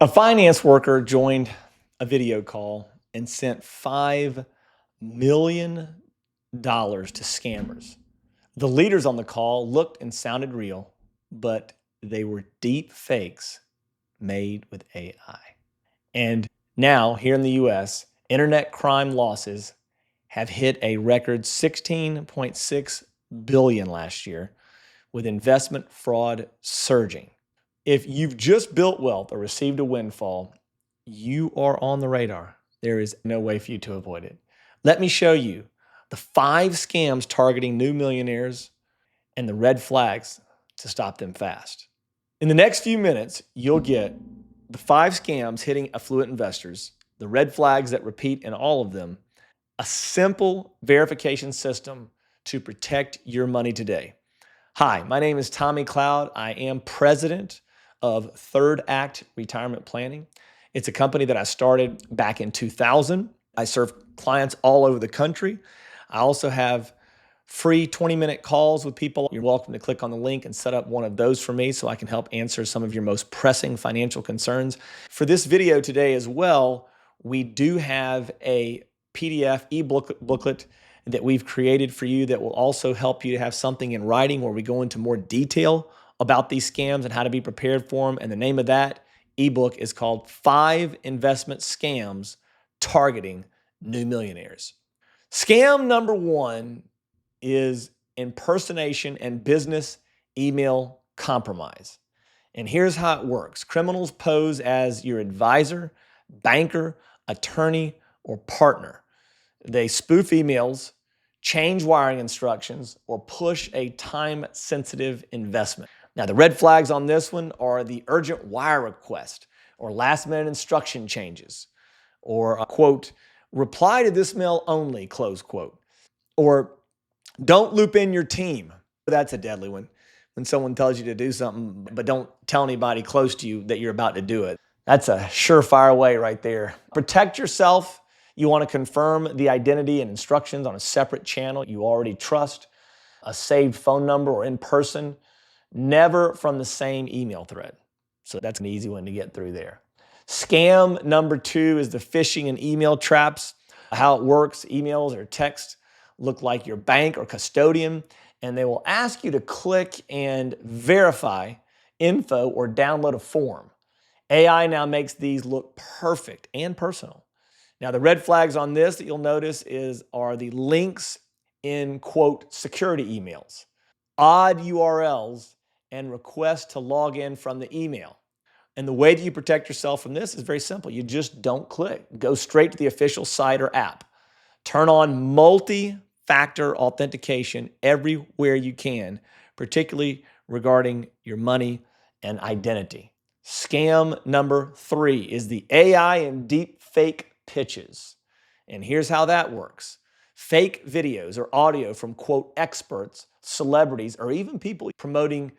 A finance worker joined a video call and sent $5 million to scammers. The leaders on the call looked and sounded real, but they were deep fakes made with AI. And now, here in the US, internet crime losses have hit a record 16.6 billion last year, with investment fraud surging. If you've just built wealth or received a windfall, you are on the radar. There is no way for you to avoid it. Let me show you the 5 scams targeting new millionaires and the red flags to stop them fast. In the next few minutes, you'll get the 5 scams hitting affluent investors, the red flags that repeat in all of them, a simple verification system to protect your money today. Hi, my name is Tommy Cloud. I am president of Third Act Retirement Planning. It's a company that I started back in 2000. I serve clients all over the country. I also have free 20-minute calls with people. You're welcome to click on the link and set up one of those for me so I can help answer some of your most pressing financial concerns. For this video today as well, we do have a PDF booklet that we've created for you that will also help you to have something in writing where we go into more detail about these scams and how to be prepared for them. And the name of that ebook is called 5 Investment Scams Targeting New Millionaires. Scam number 1 is impersonation and business email compromise. And here's how it works. Criminals pose as your advisor, banker, attorney, or partner. They spoof emails, change wiring instructions, or push a time-sensitive investment. Now, the red flags on this one are the urgent wire request, or last-minute instruction changes, or a quote, reply to this mail only, close quote, or don't loop in your team. That's a deadly one. When someone tells you to do something, but don't tell anybody close to you that you're about to do it. That's a surefire way right there. Protect yourself. You want to confirm the identity and instructions on a separate channel you already trust, a saved phone number, or in person, never from the same email thread. So that's an easy one to get through there. Scam number 2 is the phishing and email traps. How it works, emails or text look like your bank or custodian, and they will ask you to click and verify info or download a form. AI now makes these look perfect and personal. Now, the red flags on this that you'll notice are the links in, quote, security emails, odd URLs, and requests to log in from the email. And the way that you protect yourself from this is very simple. You just don't click. Go straight to the official site or app. Turn on multi-factor authentication everywhere you can, particularly regarding your money and identity. Scam number 3 is the AI and deep fake pitches. And here's how that works. Fake videos or audio from, quote, experts, celebrities, or even people promoting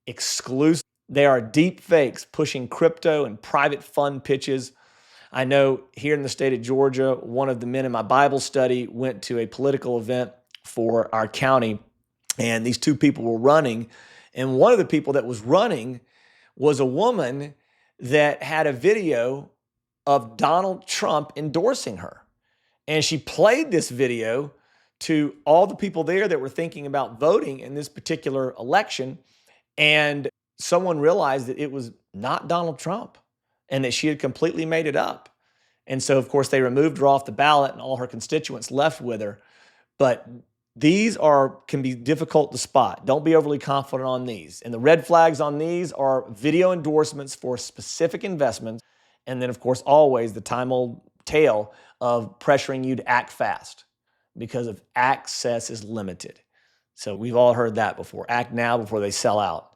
exclusive. They are deep fakes pushing crypto and private fund pitches. I know here in the state of Georgia, one of the men in my Bible study went to a political event for our county, and these 2 people were running. And one of the people that was running was a woman that had a video of Donald Trump endorsing her. And she played this video to all the people there that were thinking about voting in this particular election. And someone realized that it was not Donald Trump and that she had completely made it up. And so, of course, they removed her off the ballot and all her constituents left with her. But these can be difficult to spot. Don't be overly confident on these. And the red flags on these are video endorsements for specific investments. And then, of course, always the time-old tale of pressuring you to act fast because of access is limited. So we've all heard that before. Act now before they sell out.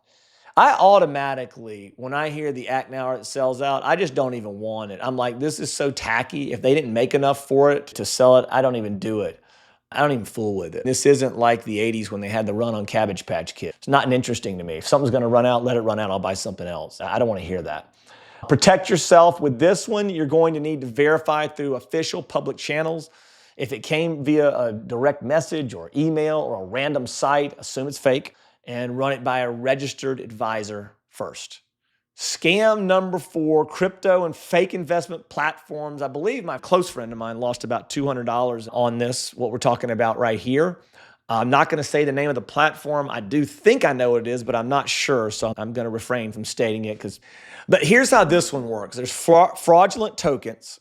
I automatically, when I hear the act now or it sells out, I just don't even want it. I'm like, this is so tacky. If they didn't make enough for it to sell it, I don't even do it. I don't even fool with it. This isn't like the 80s when they had the run on Cabbage Patch Kids. It's not interesting to me. If something's going to run out, let it run out. I'll buy something else. I don't want to hear that. Protect yourself with this one. You're going to need to verify through official public channels. If it came via a direct message or email or a random site, assume it's fake and run it by a registered advisor first. Scam number 4, crypto and fake investment platforms. I believe my close friend of mine lost about $200 on this, what we're talking about right here. I'm not going to say the name of the platform. I do think I know what it is, but I'm not sure. So I'm going to refrain from stating it. But here's how this one works. There's fraudulent tokens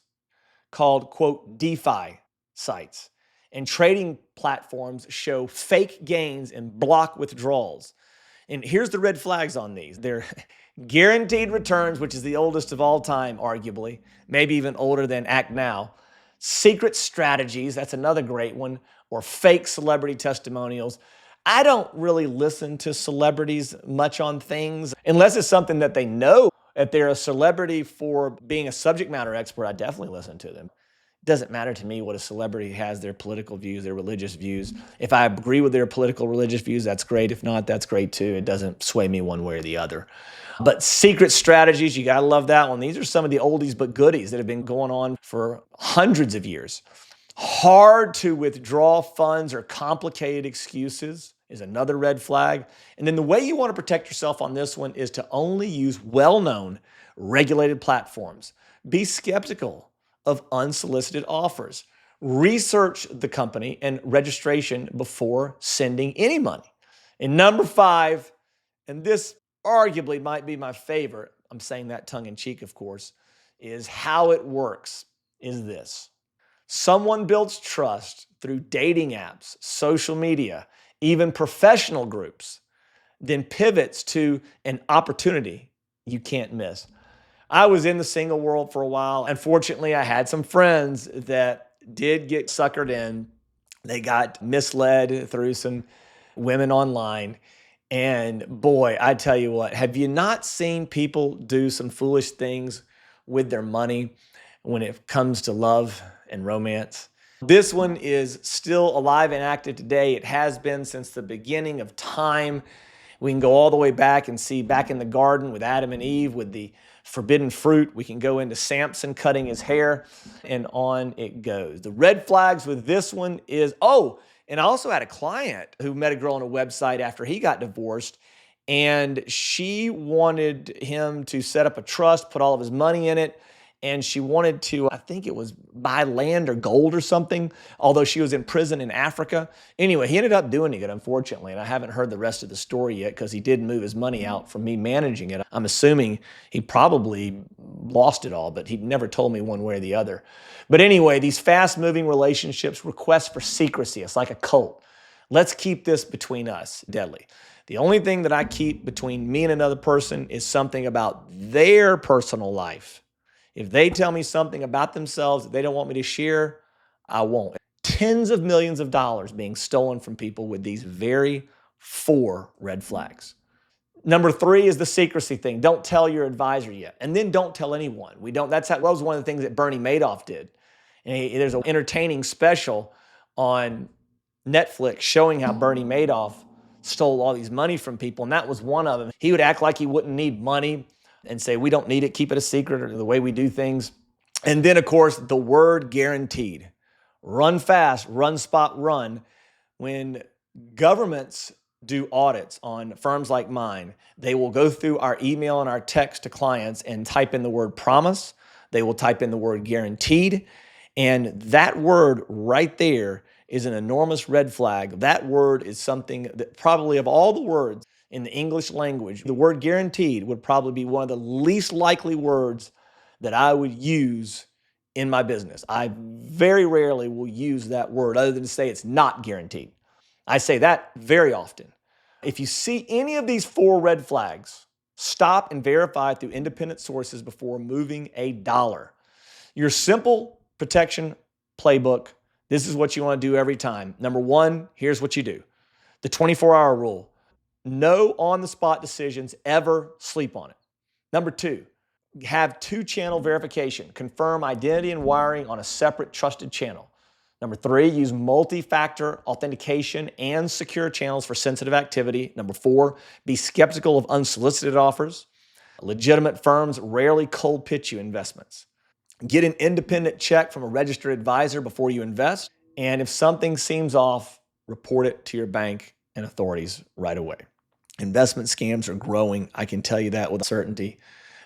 called, quote, DeFi sites. And trading platforms show fake gains and block withdrawals. And here's the red flags on these. They're guaranteed returns, which is the oldest of all time, arguably, maybe even older than Act Now. Secret strategies, that's another great one, or fake celebrity testimonials. I don't really listen to celebrities much on things unless it's something that they know. If they're a celebrity for being a subject matter expert, I definitely listen to them. It doesn't matter to me what a celebrity has, their political views, their religious views. If I agree with their political religious views, that's great. If not, that's great too. It doesn't sway me one way or the other. But secret strategies, you gotta love that one. These are some of the oldies but goodies that have been going on for hundreds of years. Hard to withdraw funds or complicated excuses is another red flag. And then the way you want to protect yourself on this one is to only use well-known, regulated platforms. Be skeptical of unsolicited offers. Research the company and registration before sending any money. And number 5, and this arguably might be my favorite, I'm saying that tongue in cheek, of course, is how it works is this. Someone builds trust through dating apps, social media, even professional groups, then pivots to an opportunity you can't miss. I was in the single world for a while. Unfortunately, I had some friends that did get suckered in. They got misled through some women online. And boy, I tell you what, have you not seen people do some foolish things with their money when it comes to love and romance? This one is still alive and active today. It has been since the beginning of time. We can go all the way back and see back in the garden with Adam and Eve with the forbidden fruit. We can go into Samson cutting his hair, and on it goes. The red flags with this one is, and I also had a client who met a girl on a website after he got divorced, and she wanted him to set up a trust, put all of his money in it, and she wanted to, I think it was buy land or gold or something, although she was in prison in Africa. Anyway, he ended up doing it, unfortunately, and I haven't heard the rest of the story yet because he did move his money out from me managing it. I'm assuming he probably lost it all, but he never told me one way or the other. But anyway, these fast-moving relationships request for secrecy. It's like a cult. Let's keep this between us. Deadly. The only thing that I keep between me and another person is something about their personal life. If they tell me something about themselves that they don't want me to share, I won't. Tens of millions of dollars being stolen from people with these very 4 red flags. Number 3 is the secrecy thing. Don't tell your advisor yet. And then don't tell anyone. That was one of the things that Bernie Madoff did. And there's an entertaining special on Netflix showing how Bernie Madoff stole all these money from people. And that was one of them. He would act like he wouldn't need money and say, we don't need it, keep it a secret, or the way we do things. And then, of course, the word guaranteed. Run fast, run, spot, run. When governments do audits on firms like mine, they will go through our email and our text to clients and type in the word promise. They will type in the word guaranteed. And that word right there is an enormous red flag. That word is something that probably of all the words in the English language, the word guaranteed would probably be one of the least likely words that I would use in my business. I very rarely will use that word other than to say it's not guaranteed. I say that very often. If you see any of these 4 red flags, stop and verify through independent sources before moving a dollar. Your simple protection playbook, this is what you want to do every time. Number 1, here's what you do. The 24-hour rule. No on-the-spot decisions, ever sleep on it. Number 2, have 2-channel verification. Confirm identity and wiring on a separate trusted channel. Number 3, use multi-factor authentication and secure channels for sensitive activity. Number 4, be skeptical of unsolicited offers. Legitimate firms rarely cold pitch you investments. Get an independent check from a registered advisor before you invest. And if something seems off, report it to your bank and authorities right away. Investment scams are growing. I can tell you that with certainty.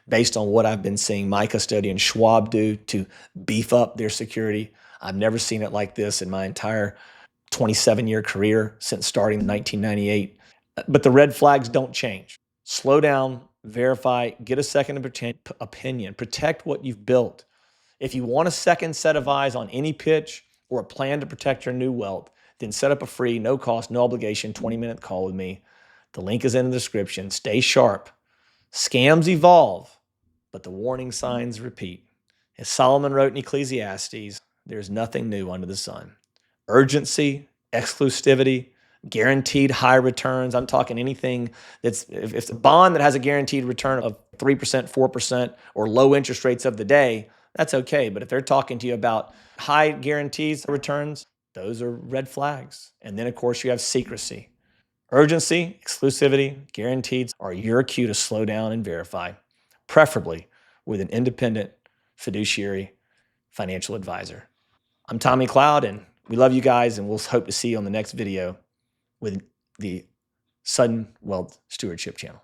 based on what I've been seeing my custodian Schwab do to beef up their security. I've never seen it like this in my entire 27-year career since starting in 1998. But the red flags don't change. Slow down, verify, get a second opinion, protect what you've built. If you want a second set of eyes on any pitch or a plan to protect your new wealth, then set up a free, no cost, no obligation 20-minute call with me. The link is in the description. Stay sharp. Scams evolve, but the warning signs repeat. As Solomon wrote in Ecclesiastes, there's nothing new under the sun. Urgency, exclusivity, guaranteed high returns. I'm talking anything that's, if it's a bond that has a guaranteed return of 3%, 4%, or low interest rates of the day, that's okay. But if they're talking to you about high guarantees returns, those are red flags. And then, of course, you have secrecy. Urgency, exclusivity, guaranteed are your cue to slow down and verify, preferably with an independent fiduciary financial advisor. I'm Tommy Cloud, and we love you guys, and we'll hope to see you on the next video with the Sudden Wealth Stewardship channel.